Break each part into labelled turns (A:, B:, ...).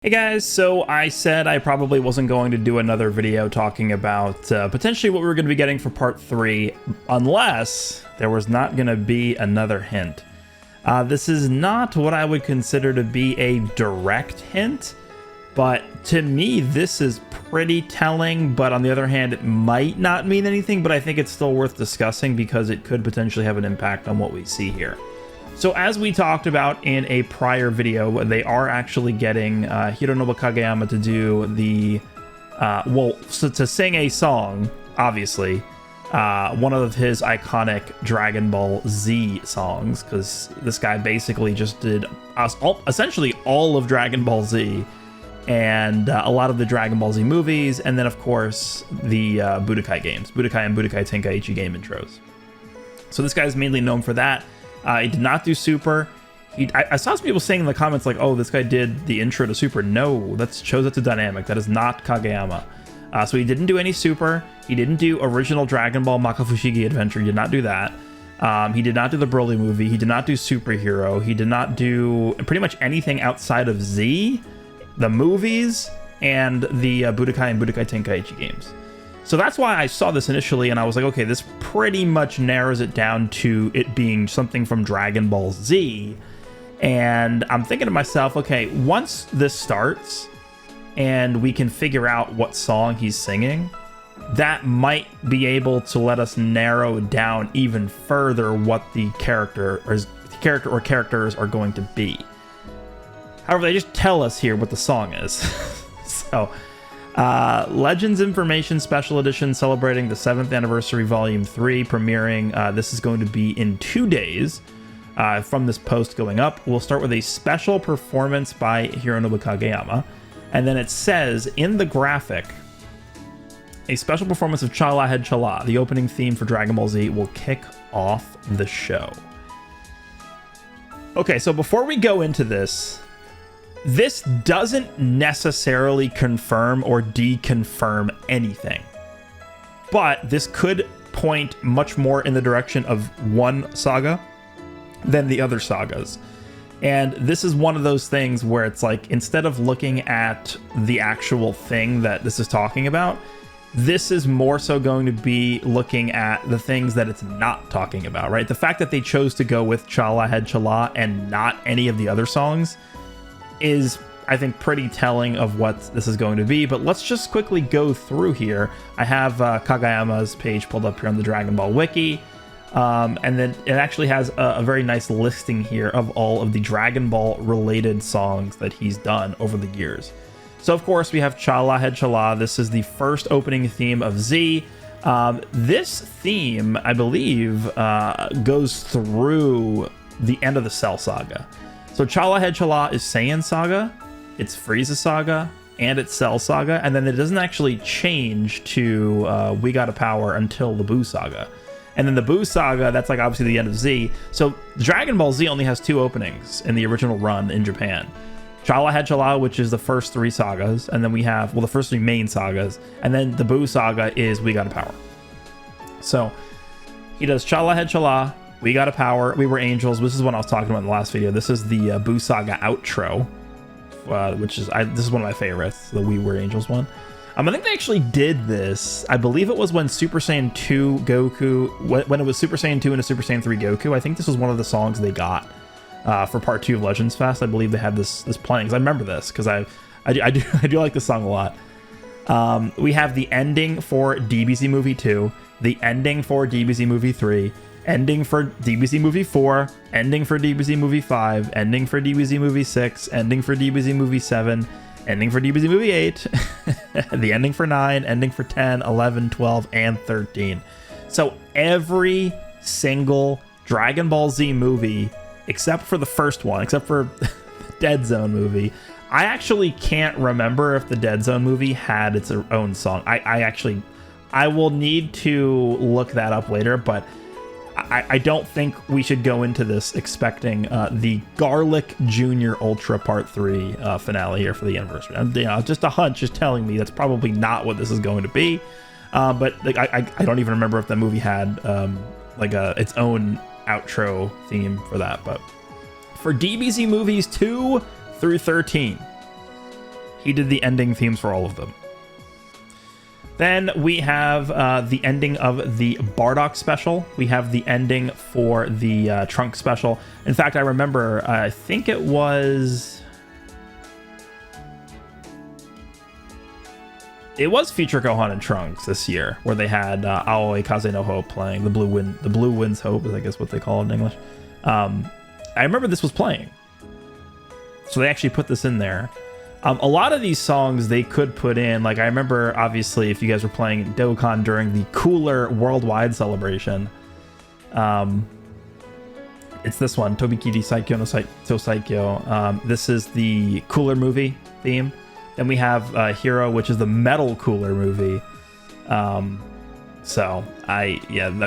A: Hey guys, so I said I probably wasn't going to do another video talking about potentially what we were going to be getting for part 3 unless there was not going to be another hint. This is not what I would consider to be a direct hint, but to me this is pretty telling, but on the other hand it might not mean anything, but I think it's still worth discussing because it could potentially have an impact on what we see here. So as we talked about in a prior video, they are actually getting Hironobu Kageyama to do the, to sing a song, obviously, one of his iconic Dragon Ball Z songs, because this guy basically just did essentially all of Dragon Ball Z and a lot of the Dragon Ball Z movies, and then of course the Budokai games, Budokai and Budokai Tenkaichi game intros. So this guy is mainly known for that. He did not do Super. I saw some people saying in the comments like, oh, this guy did the intro to Super. No, that's chose to Dynamic. That is not Kageyama. So he didn't do any Super. He didn't do original Dragon Ball Makafushigi Adventure. He did not do that. He did not do the Broly movie. He did not do Superhero. He did not do pretty much anything outside of Z, the movies, and the Budokai and Budokai Tenkaichi games. So that's why I saw this initially and I was like, okay, this pretty much narrows it down to it being something from Dragon Ball Z. And I'm thinking to myself, okay, once this starts and we can figure out what song he's singing, that might be able to let us narrow down even further what the character or characters are going to be. However, they just tell us here what the song is. So Legends Information Special Edition celebrating the 7th Anniversary Volume 3 premiering. This is going to be in 2 days from this post going up. We'll start with a special performance by Hironobu Kageyama. And then it says in the graphic, a special performance of Chala Head Chala, the opening theme for Dragon Ball Z, will kick off the show. Okay, so before we go into this doesn't necessarily confirm or deconfirm anything, but this could point much more in the direction of one saga than the other sagas. And this is one of those things where it's like, instead of looking at the actual thing that this is talking about, this is more so going to be looking at the things that it's not talking about, right? The fact that they chose to go with Chala Head Chala and not any of the other songs is, I think, pretty telling of what this is going to be. But let's just quickly go through here. I have Kageyama's page pulled up here on the Dragon Ball Wiki, and then it actually has a very nice listing here of all of the Dragon Ball related songs that he's done over the years. So of course we have Chala Head Chala. This is the first opening theme of Z. This theme, I believe, goes through the end of the Cell Saga. So Chala Head Chala is Saiyan Saga, it's Frieza Saga, and it's Cell Saga, and then it doesn't actually change to We Gotta Power until the Buu Saga. And then the Buu Saga, that's like obviously the end of Z. So Dragon Ball Z only has 2 openings in the original run in Japan. Chala Head Chala, which is the first 3 sagas, and then we have, well, the first 3 main sagas, and then the Buu Saga is We Gotta Power. So he does Chala Head Chala, We Gotta Power, We Were Angels. This is what I was talking about in the last video. This is the Buu Saga outro, which is, this is one of my favorites, the We Were Angels one. I think they actually did this. I believe it was when Super Saiyan 2 Goku, when it was Super Saiyan 2 and a Super Saiyan 3 Goku. I think this was one of the songs they got for part 2 of Legends Fest. I believe they had this playing, because I remember this, because I do like this song a lot. We have the ending for DBZ Movie 2, the ending for DBZ Movie 3, ending for DBZ Movie 4, ending for DBZ Movie 5, ending for DBZ Movie 6, ending for DBZ Movie 7, ending for DBZ Movie 8, the ending for 9, ending for 10, 11, 12, and 13. So every single Dragon Ball Z movie, except for the first one, except for the Dead Zone movie, I actually can't remember if the Dead Zone movie had its own song. I will need to look that up later, but I don't think we should go into this expecting the Garlic Jr. Ultra Part 3 finale here for the anniversary. Just a hunch is telling me that's probably not what this is going to be. But like, I don't even remember if that movie had its own outro theme for that. But for DBZ movies 2 through 13, He did the ending themes for all of them. Then we have the ending of the Bardock special. We have the ending for the Trunk special. In fact, I remember, I think it was Future Gohan and Trunks this year, where they had Aoi Kaze no Hope playing, the Blue Wind's Hope is I guess what they call it in English. I remember this was playing, so they actually put this in there. A lot of these songs they could put in, like I remember, obviously, if you guys were playing Dokkan during the Cooler Worldwide celebration, it's this one, Tobikiri Saikyo no To Saikyo. This is the Cooler movie theme. Then we have Hero, which is the Metal Cooler movie. I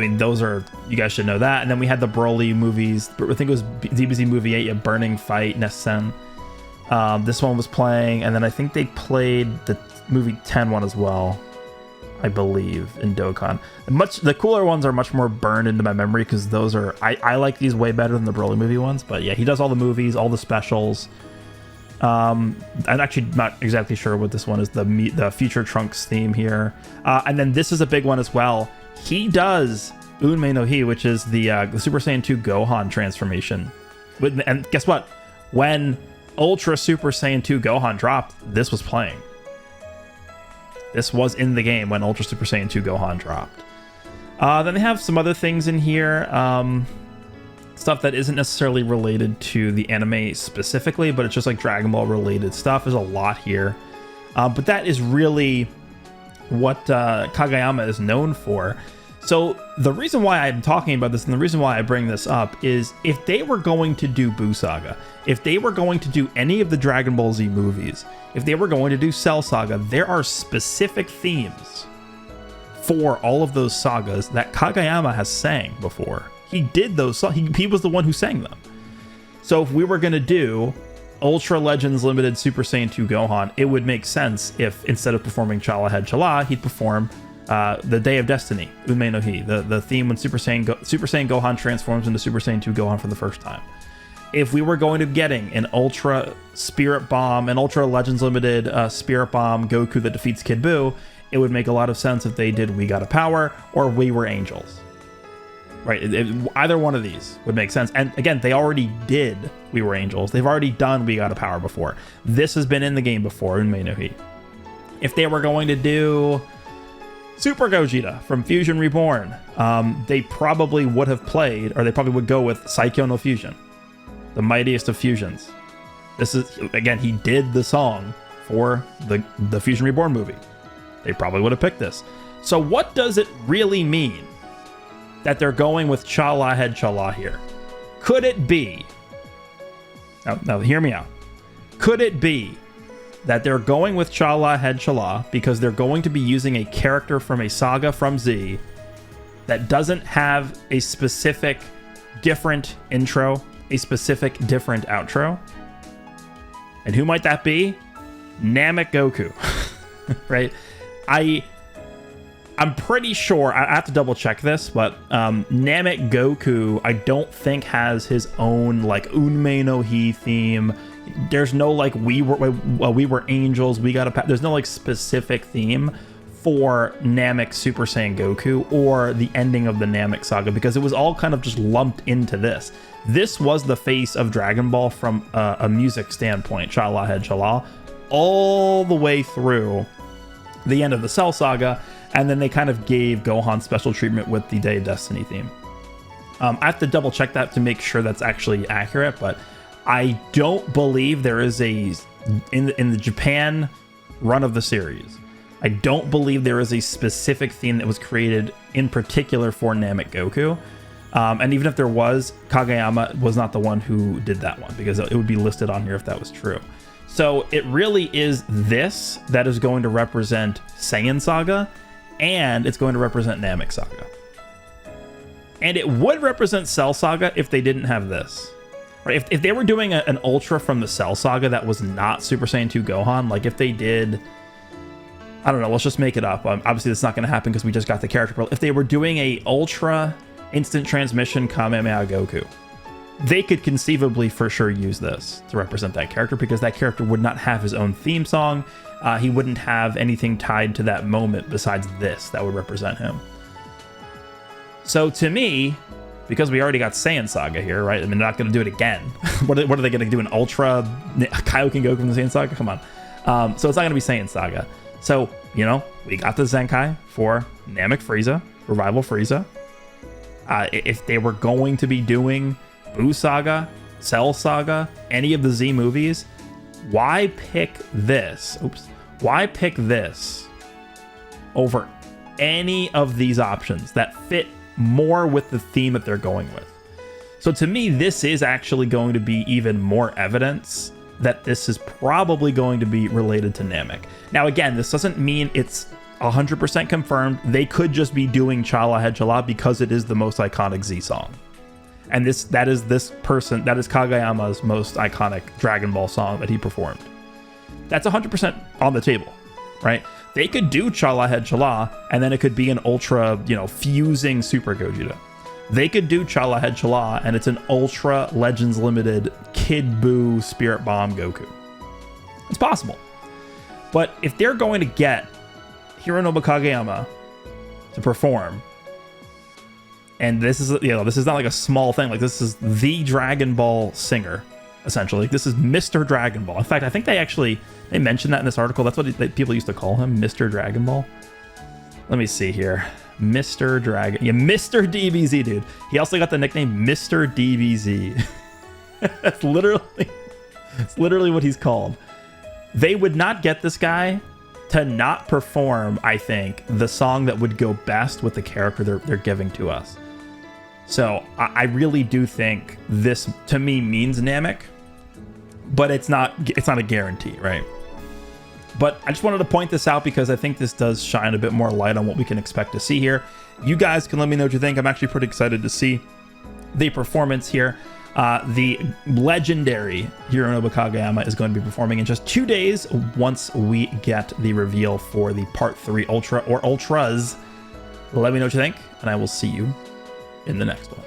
A: mean, those are, you guys should know that. And then we had the Broly movies. I think it was DBZ Movie 8, Burning Fight, Nessen. This one was playing, and then I think they played the movie 10 one as well, I believe, in Dokkan. The cooler ones are much more burned into my memory because those are, I like these way better than the Broly movie ones. But yeah, he does all the movies, all the specials. I'm actually not exactly sure what this one is, the Future Trunks theme here. And then this is a big one as well. He does Unmei no Hi, which is the Super Saiyan 2 Gohan transformation. And guess what? When Ultra Super Saiyan 2 Gohan dropped, this was playing. This was in the game when Ultra Super Saiyan 2 Gohan dropped. Then they have some other things in here. Stuff that isn't necessarily related to the anime specifically, but it's just like Dragon Ball related stuff. There's a lot here. But that is really what Kageyama is known for. So the reason why I'm talking about this and the reason why I bring this up is if they were going to do Buu Saga, if they were going to do any of the Dragon Ball Z movies, if they were going to do Cell Saga, there are specific themes for all of those sagas that Kageyama has sang before. He did those songs. He was the one who sang them. So if we were going to do Ultra Legends Limited Super Saiyan 2 Gohan, it would make sense if instead of performing Chala Head Chala, he'd perform the Day of Destiny, Unmei no Hi, the theme when Super Saiyan Gohan transforms into Super Saiyan 2 Gohan for the first time. If we were going to getting an Ultra Spirit Bomb, an Ultra Legends Limited Spirit Bomb Goku that defeats Kid Buu, it would make a lot of sense if they did We Got a Power or We Were Angels. Right, either one of these would make sense. And again, they already did We Were Angels. They've already done We Got a Power before. This has been in the game before, Unmei no Hi. If they were going to do Super Gogeta from Fusion Reborn, they probably would have played, or they probably would go with Saikyo no Fusion, the mightiest of fusions. This is, again, he did the song for the Fusion Reborn movie. They probably would have picked this. So what does it really mean that they're going with Chala Head Chala here? Could it be, now hear me out, could it be that they're going with Chala Head Chala because they're going to be using a character from a saga from Z that doesn't have a specific different intro, a specific different outro? And who might that be? Namek Goku. Right? I'm pretty sure, I have to double check this, but Namek Goku, I don't think has his own like Unmei no Hi theme. There's no like we were angels, we got a there's no like specific theme for Namek Super Saiyan Goku or the ending of the Namek saga, because it was all kind of just lumped into this. This was the face of Dragon Ball from a music standpoint, Chala Head Chala, all the way through the end of the Cell Saga, and then they kind of gave Gohan special treatment with the Day of Destiny theme. I have to double check that to make sure that's actually accurate, but I don't believe there is in the Japan run of the series, I don't believe there is a specific theme that was created in particular for Namek Goku. And even if there was, Kageyama was not the one who did that one, because it would be listed on here if that was true. So it really is this that is going to represent Saiyan Saga, and it's going to represent Namek Saga. And it would represent Cell Saga if they didn't have this. Right? If they were doing an Ultra from the Cell Saga that was not Super Saiyan 2 Gohan, like if they did, I don't know, let's just make it up. Obviously, that's not going to happen because we just got the character. If they were doing a Ultra Instant Transmission Kamehameha Goku, they could conceivably for sure use this to represent that character, because that character would not have his own theme song. He wouldn't have anything tied to that moment besides this that would represent him. So to me, because we already got Saiyan Saga here, right? I mean, they're not going to do it again. What are they going to do? An Ultra Kaioken Goku from the Saiyan Saga? Come on. So it's not going to be Saiyan Saga. So, you know, we got the Zenkai for Namek Frieza, Revival Frieza. If they were going to be doing Buu Saga, Cell Saga, any of the Z movies, why pick this? Why pick this over any of these options that fit more with the theme that they're going with? So to me, this is actually going to be even more evidence that this is probably going to be related to Namek. Now, again, this doesn't mean it's 100% confirmed. They could just be doing Chala Head Chala because it is the most iconic Z song. And that is Kageyama's most iconic Dragon Ball song that he performed. That's 100% on the table, right? They could do Chala Head Chala, and then it could be an ultra, fusing Super Gogeta. They could do Chala Head Chala, and it's an ultra Legends Limited Kid Buu Spirit Bomb Goku. It's possible. But if they're going to get Hironobu Kageyama to perform, and this is, this is not like a small thing. Like, this is the Dragon Ball singer, essentially. This is Mr. Dragon Ball. In fact, I think they mentioned that in this article. That's what people used to call him, Mr. Dragon Ball. Let me see here. Mr. Dragon. Yeah, Mr. DBZ, dude. He also got the nickname Mr. DBZ. It's literally what he's called. They would not get this guy to not perform, I think, the song that would go best with the character they're giving to us. So I really do think this, to me, means Namek, but it's not a guarantee, right? But I just wanted to point this out because I think this does shine a bit more light on what we can expect to see here. You guys can let me know what you think. I'm actually pretty excited to see the performance here. The legendary Hironobu Kageyama is going to be performing in just 2 days once we get the reveal for the Part 3 Ultra or Ultras. Let me know what you think, and I will see you in the next one.